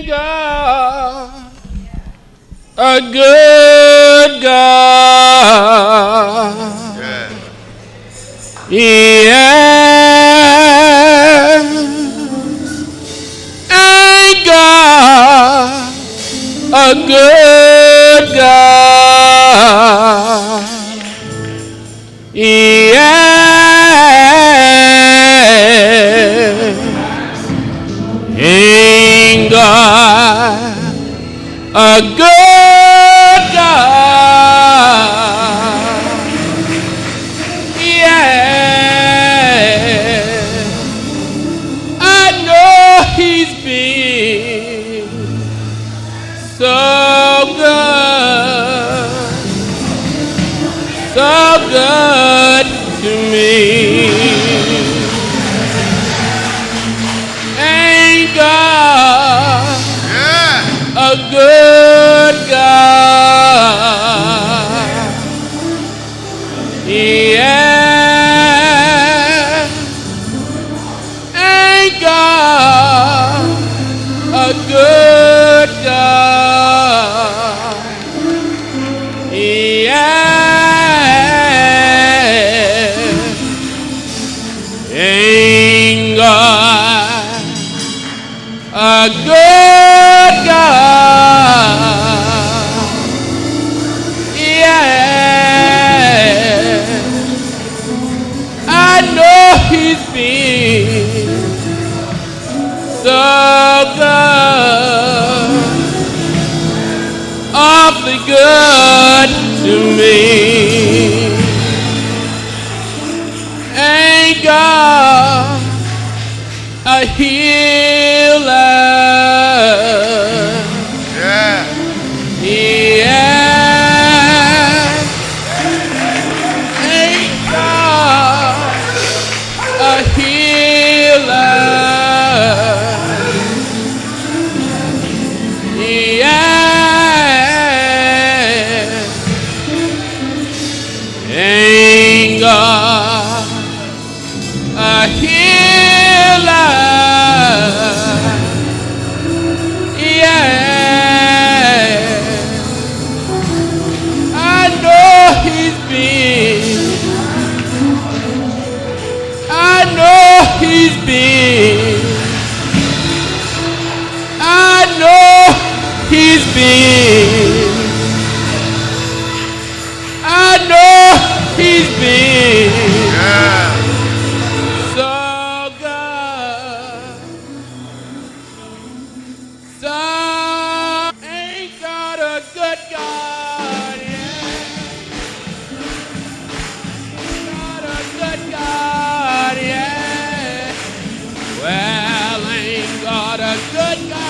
God, a good God. Yeah. Ain't God a good God? Yeah. Ain't God a good God? Yeah. I know He's been so good to me. Ain't God a good God? Yeah. Ain't God a good God? Yeah. Ain't God a good God? Yeah. I know He's been so good, awfully good to me. Ain't God a healer? Yeah. Ain't God a healer? Yeah. Ain't God a healer? Yeah. I know He's been. I know He's been. I know He's been. I know He's been so good, so ain't God a good God? Yeah, God a good God? Yeah. Well, ain't God a good God?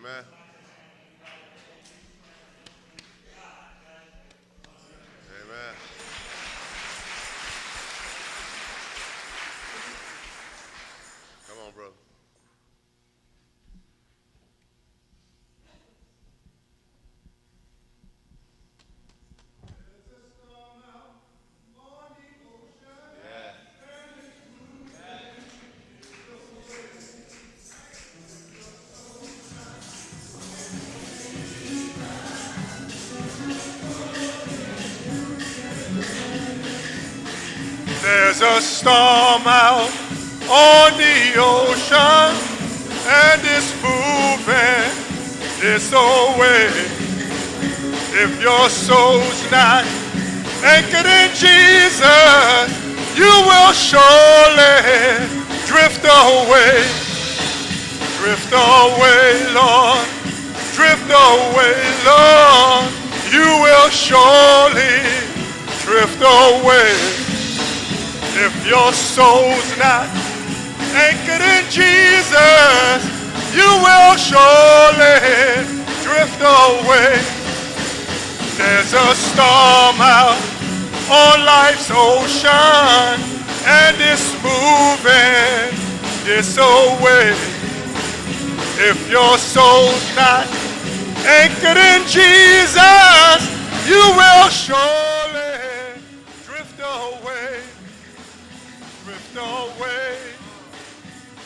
Amen. Amen. Come on, brother. There's a storm out on the ocean, and it's moving its own way. If your soul's not anchored in Jesus, you will surely drift away. Drift away, Lord. Drift away, Lord. You will surely drift away. If your soul's not anchored in Jesus, you will surely drift away. There's a storm out on life's ocean, and it's moving its own way. If your soul's not anchored in Jesus, you will surely drift away. Drift away,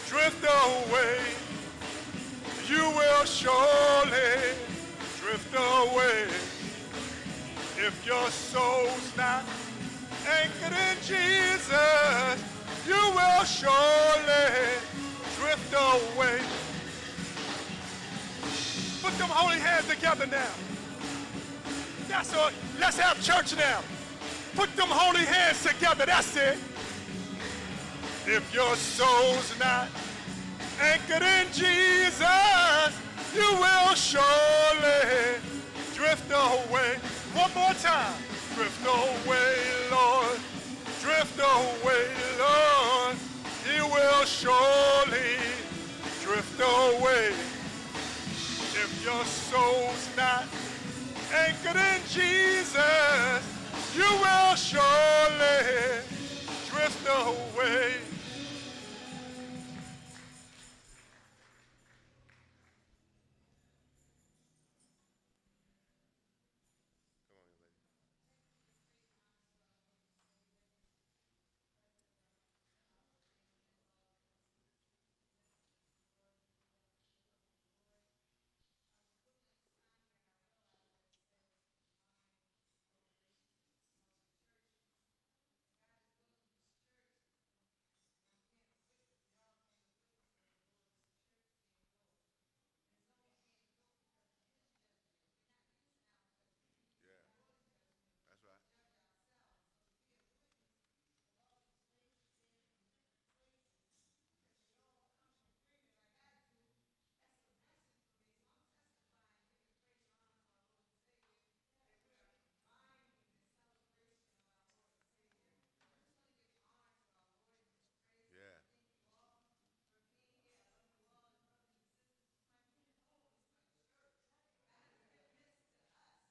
drift away, you will surely drift away. If your soul's not anchored in Jesus, you will surely drift away. Put them holy hands together now. That's all. Let's have church now. Put them holy hands together, that's it. If your soul's not anchored in Jesus, you will surely drift away. One more time. Drift away, Lord. Drift away, Lord. You will surely drift away. If your soul's not anchored in Jesus, you will surely drift away. That's right. Yeah.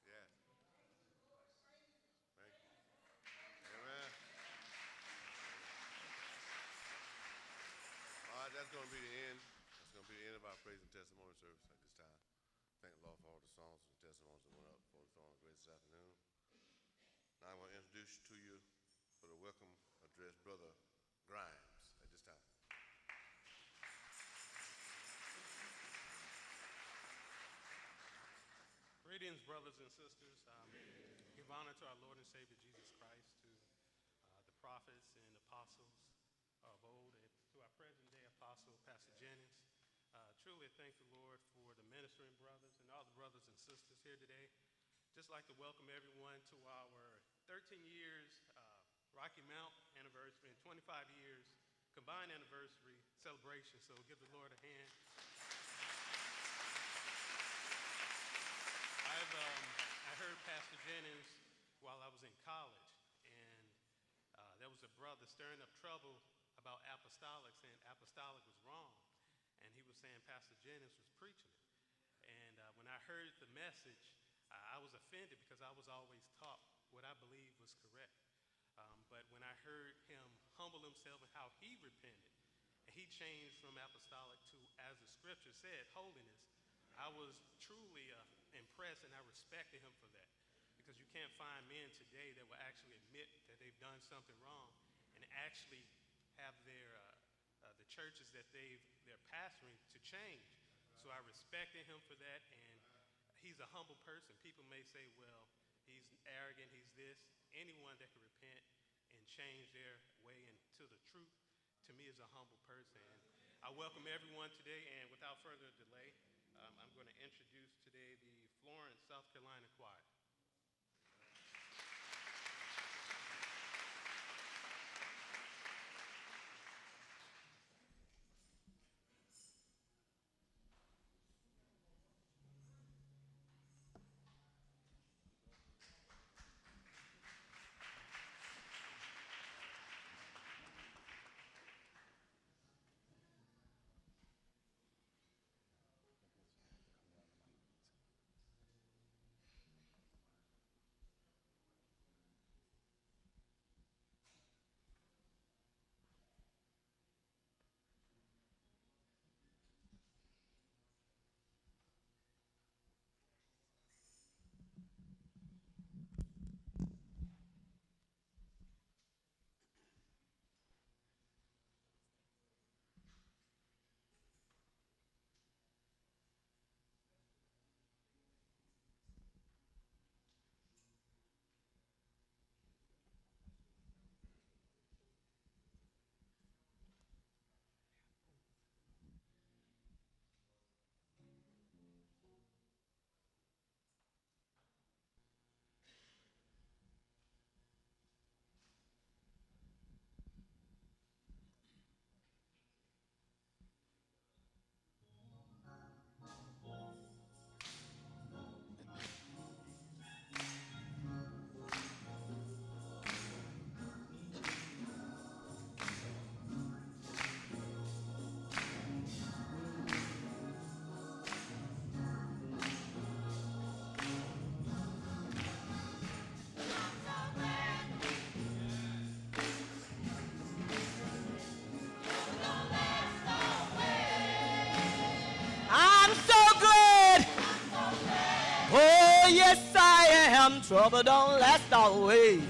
Yeah. Thank you. Amen. All right, that's going to be the end. That's going to be the end of our praise and testimony service at this time. Thank the Lord for all the songs and testimonies that went up for the throne of grace this afternoon. Now I want to introduce to you for the welcome address, Brother Grimes, at this time. Greetings, brothers and sisters. Give honor to our Lord and Savior Jesus Christ, to the prophets and apostles of old, and to our present-day apostle, Pastor Jennings. Truly thank the Lord for the ministering brothers and all the brothers and sisters here today. Just like to welcome everyone to our 13 years Rocky Mount anniversary and 25 years combined anniversary celebration. So give the Lord a hand. I heard Pastor Jennings while I was in college, and there was a brother stirring up trouble about apostolic, saying apostolic was wrong, and he was saying Pastor Jennings was preaching it. when I heard the message, I was offended because I was always taught what I believed was correct. But when I heard him humble himself and how he repented, and he changed from apostolic to, as the scripture said, holiness, I was truly impressed, and I respected him for that. Because you can't find men today that will actually admit that they've done something wrong and actually have the churches that they're pastoring to change. So I respected him for that, and he's a humble person. People may say, well, he's arrogant, he's this. Anyone that can repent and change their way into the truth, to me, is a humble person. And I welcome everyone today, and without further delay, I'm going to introduce today the Florence, South Carolina Choir. I'm so glad. Oh, yes, I am. Trouble don't last always.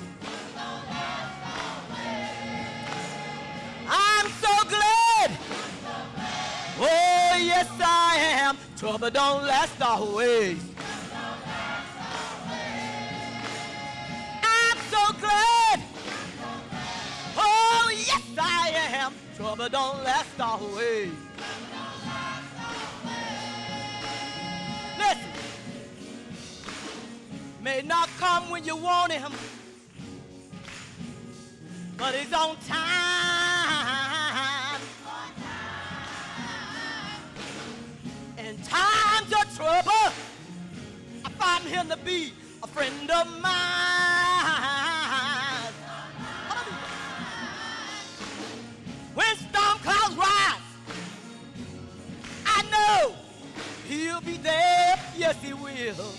I'm so glad. Oh, yes, I am. Trouble don't last always. I'm so glad. Oh, yes, I am. Trouble don't last always. Listen, may not come when you want him, but he's on time. In times of trouble, I find him to be a friend of mine. When storm clouds rise, I know he'll be there. Yes, he will.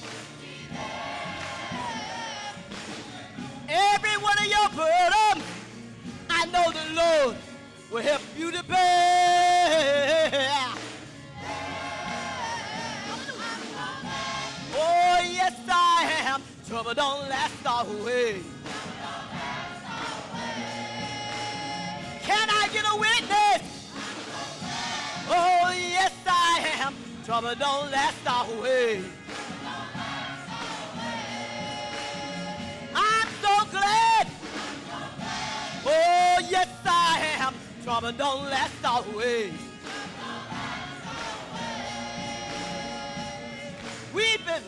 Every one of your burdens, I know the Lord will help you to bear. Oh, yes, I am. Trouble don't last always. Can I get a witness? Oh, yes, I am. Trouble don't last always. I'm so glad. Oh, yes, I am. Trouble don't last always. Weeping.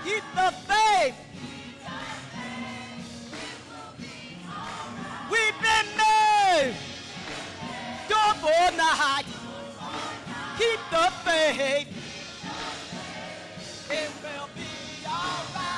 Keep the faith. Weeping may. Don't for night. Keep the faith. It will be all right.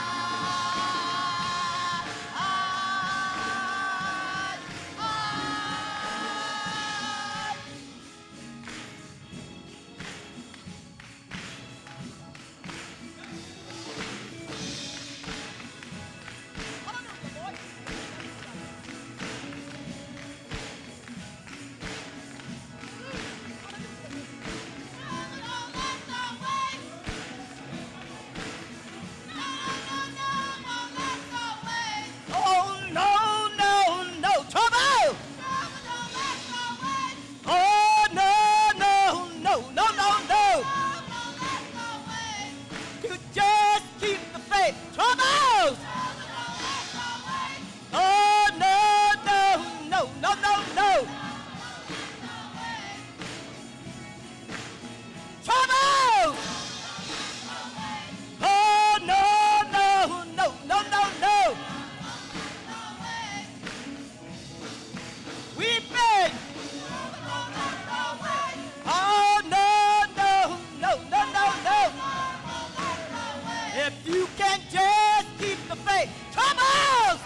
If you can just keep the faith. Troubles!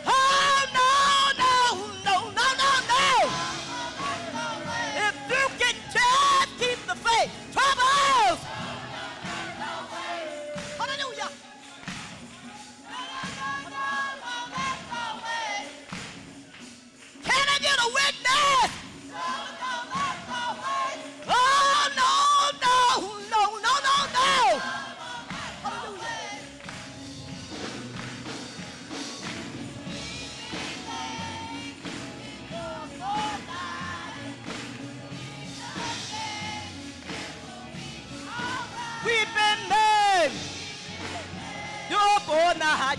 Oh, no, no, no, no, no, no! If you can just keep the faith. Troubles! Hallelujah! Can I get a witness? Oh, no, no, no, no, no, no! Hallelujah! We've been made your for night.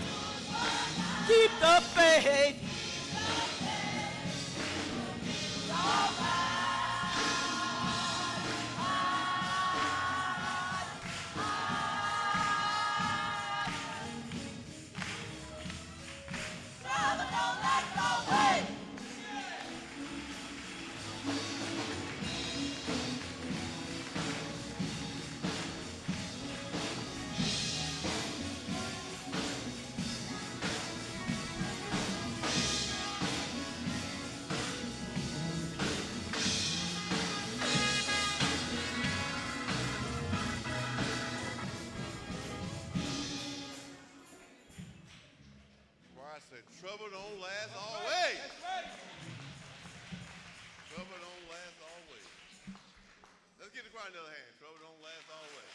Keep the faith. Choir said, trouble don't last always. Trouble don't last always. Let's give the choir another hand. Trouble don't last always.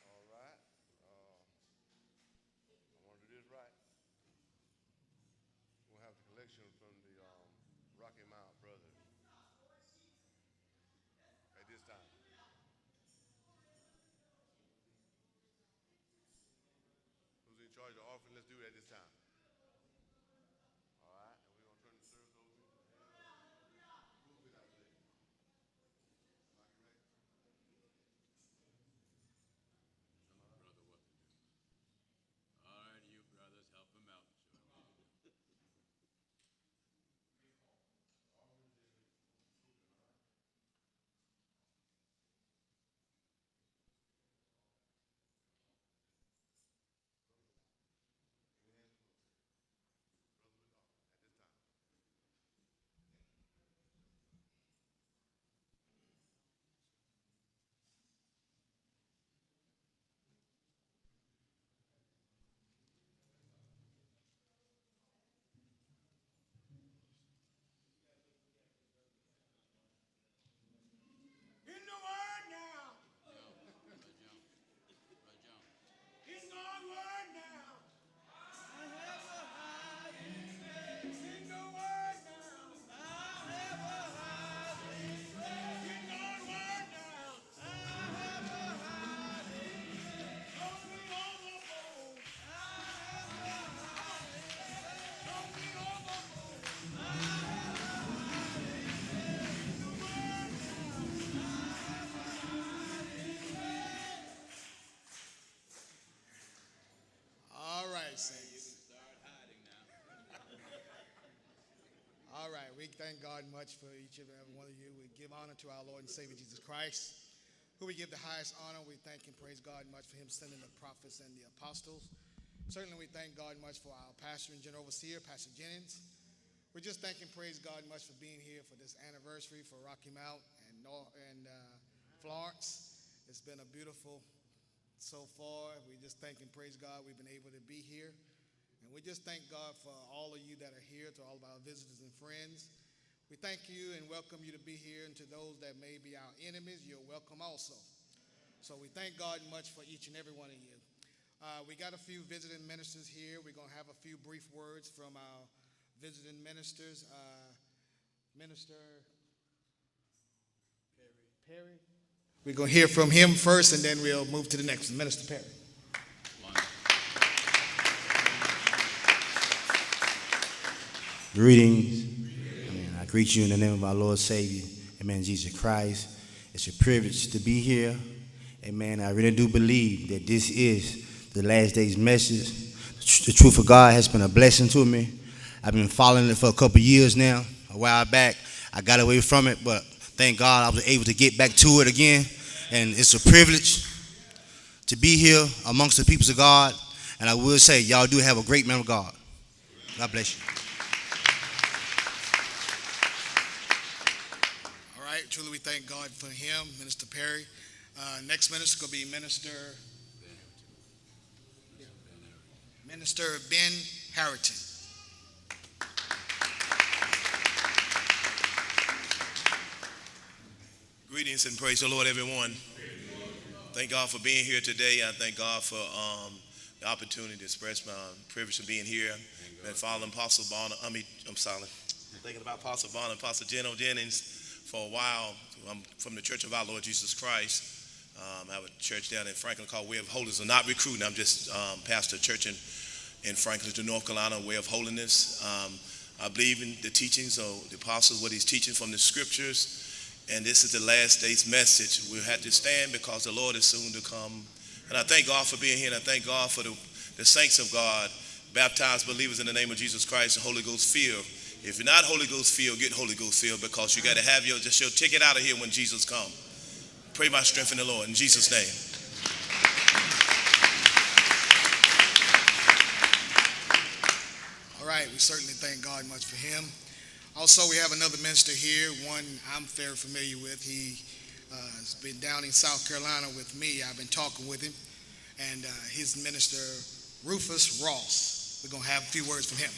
All right. I want to do this right. We'll have the collection from the Rocky Mount Brothers at this time. Who's in charge of the offering? Let's do it at this time. All right. And we're going to turn the service over to who's out there? All right, you brothers, help him out. In the word now. In God's word now. I have a hiding place. In the word now. I have a hiding place. In God's word now. I have a hiding place. Don't be overboard. I have a hiding place. Don't be overboard. I have a hiding place. In the word All right, saints. All right, we thank God much for each and every one of you. We give honor to our Lord and Savior Jesus Christ, who we give the highest honor. We thank and praise God much for him sending the prophets and the apostles. Certainly we thank God much for our pastor and general overseer, Pastor Jennings. We just thank and praise God much for being here for this anniversary for Rocky Mount and Florence. It's been a beautiful so far. We just thank and praise God we've been able to be here. And we just thank God for all of you that are here, to all of our visitors and friends. We thank you and welcome you to be here. And to those that may be our enemies, you're welcome also. So we thank God much for each and every one of you. We got a few visiting ministers here. We're going to have a few brief words from our visiting ministers. Minister Perry. We're going to hear from him first, and then we'll move to the next one. Minister Perry. Greetings. Amen. I greet you in the name of our Lord Savior, amen, Jesus Christ. It's a privilege to be here. Amen. I really do believe that this is the last day's message. The truth of God has been a blessing to me. I've been following it for a couple years now. A while back, I got away from it, but thank God I was able to get back to it again. And it's a privilege to be here amongst the people of God. And I will say, y'all do have a great man of God. God bless you. All right, truly we thank God for him, Minister Perry. Next minister is going to be Minister Ben Harrington. Greetings and praise the Lord, everyone. Thank God for being here today. I thank God for the opportunity to express my privilege of being here. Been following Apostle Bonner. I'm thinking about Apostle Bonner, Apostle Gino Jennings for a while. I'm from the Church of our Lord Jesus Christ. I have a church down in Franklin called Way of Holiness. I'm not recruiting. I'm just pastor a church in Franklin, North Carolina, Way of Holiness. I believe in the teachings of the apostles, what he's teaching from the scriptures. And this is the last day's message. We have to stand because the Lord is soon to come. And I thank God for being here, and I thank God for the saints of God, baptized believers in the name of Jesus Christ, and Holy Ghost filled. If you're not Holy Ghost filled, get Holy Ghost filled, because you got to have your ticket out of here when Jesus comes. Pray my strength in the Lord in Jesus' name. All right, we certainly thank God much for him. Also, we have another minister here, one I'm very familiar with. He has been down in South Carolina with me. I've been talking with him, and his minister, Rufus Ross. We're going to have a few words from him.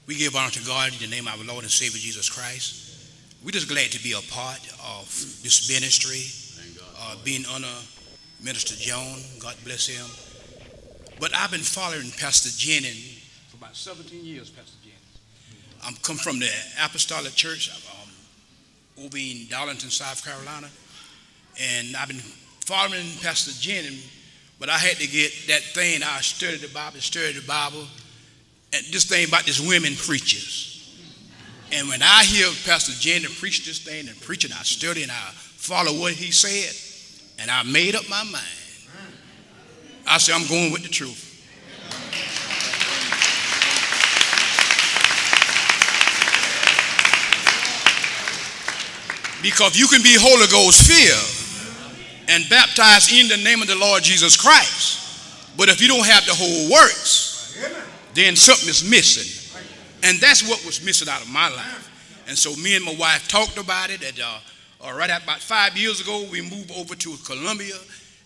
We give honor to God in the name of our Lord and Savior Jesus Christ. We're just glad to be a part of this ministry, being under Minister Joan. God bless him. But I've been following Pastor Jennings for about 17 years, Pastor Jennings. I'm come from the Apostolic Church over in Darlington, South Carolina. And I've been following Pastor Jennings, but I had to get that thing. I studied the Bible, and this thing about these women preachers. And when I hear Pastor Jennings preach this thing and preaching, I study and I follow what he said, and I made up my mind. I said, I'm going with the truth. Because you can be Holy Ghost filled and baptized in the name of the Lord Jesus Christ, but if you don't have the whole works, then something is missing. And that's what was missing out of my life. And so me and my wife talked about it. Right about 5 years ago, we moved over to Columbia.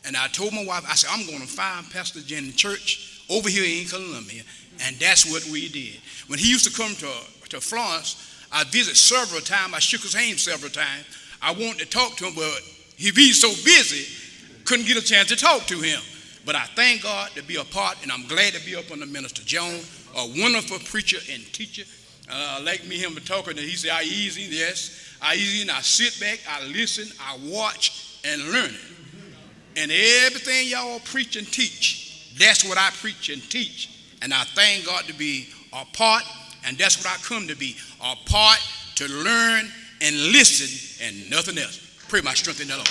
And I told my wife, I said, I'm going to find Pastor Jennings Church over here in Columbia. And that's what we did. When he used to come to Florence, I visited several times. I shook his hand several times. I wanted to talk to him, but he's so busy, couldn't get a chance to talk to him. But I thank God to be a part, and I'm glad to be up under Minister Joan, a wonderful preacher and teacher. Like me, him talking, and he said, I easy, yes. I easy, and I sit back, I listen, I watch, and learn it. And everything y'all preach and teach, that's what I preach and teach. And I thank God to be a part, and that's what I come to be, a part to learn and listen and nothing else. Pray my strength in the Lord.